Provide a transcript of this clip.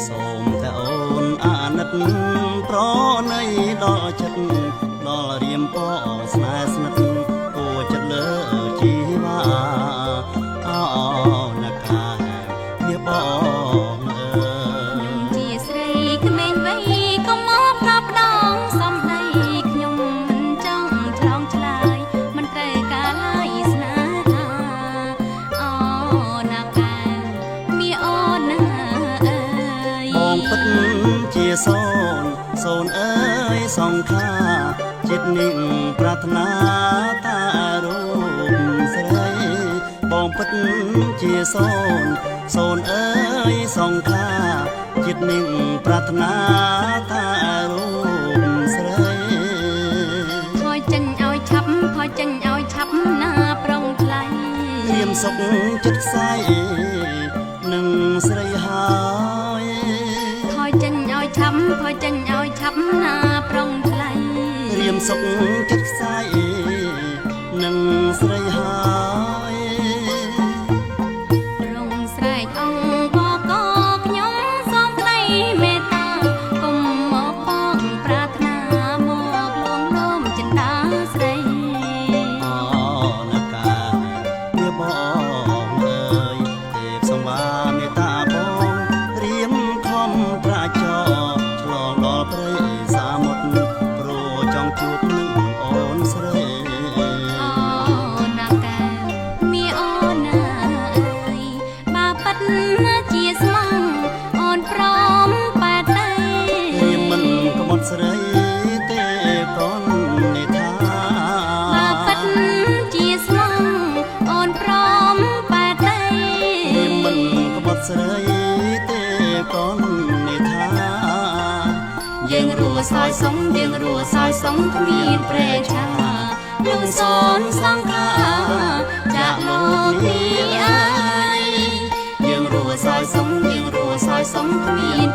សូមតែអូនអាណិតប្រណីដល់ចិត្តដល់រៀមពណ៌ស្នេហ៍ស្និទ្ធគួរចិត្តលើជីវាអនកានេះបងជាស្រីក្មេងវ័យកុំមកផ្លាប់ដងសំដីខ្ញុំមិនចង់ឆ្លងឆ្លើយមិនត្រូវការឡើយស្នេហាអូណាកាមីអូនណាអើយបងពិតជាសូនអើយសង្ខាចិត្តនេះប្រាថ្នាតារូបស្រីបងពិតជាសូនអើយសង្ខាចិត្តនេះប្រាថ្នាតារូបស្រីថយចេញឲ្យឆាប់ណាប្រុងថ្លៃរៀមសុខចិត្តខ្សែនឹងស្រីហើយថយចេញឲ្យឆាប់ណាប្រុងថ្លៃរៀមសុខចិត្តខ្សែនឹងស្រីហើយរងស្រែកអង្គបកខ្ញុំសូមក្តីមេត្តាកុំមកបងប្រាថ្នាមកលួងលោមចិន្តាស្រីអូនកាវាបងអើយទេពសង្វាមេត្តាបងរៀមខំប្រាចោឆ្លងដល់ព្រៃសាមុទ្រព្រោះចង់ជួបនឹងអូនស្រីអូណាកាមីអូនណាអើយបើប៉ិតជាស្មងអូនព្រមប៉ែតទេរៀមមិនក្បត់ស្រីទេកូននេថាបើប៉ិតជាស្មងអូនព្រមប៉ែតទេរៀមមិនក្បត់ស្រីទេកូននេថាយើងរួសោយសុំគ្មានប្រេឆាលំសូនសង្ខាចាក់លោកនេះអើយយើងរួសោយសុំគ្មាន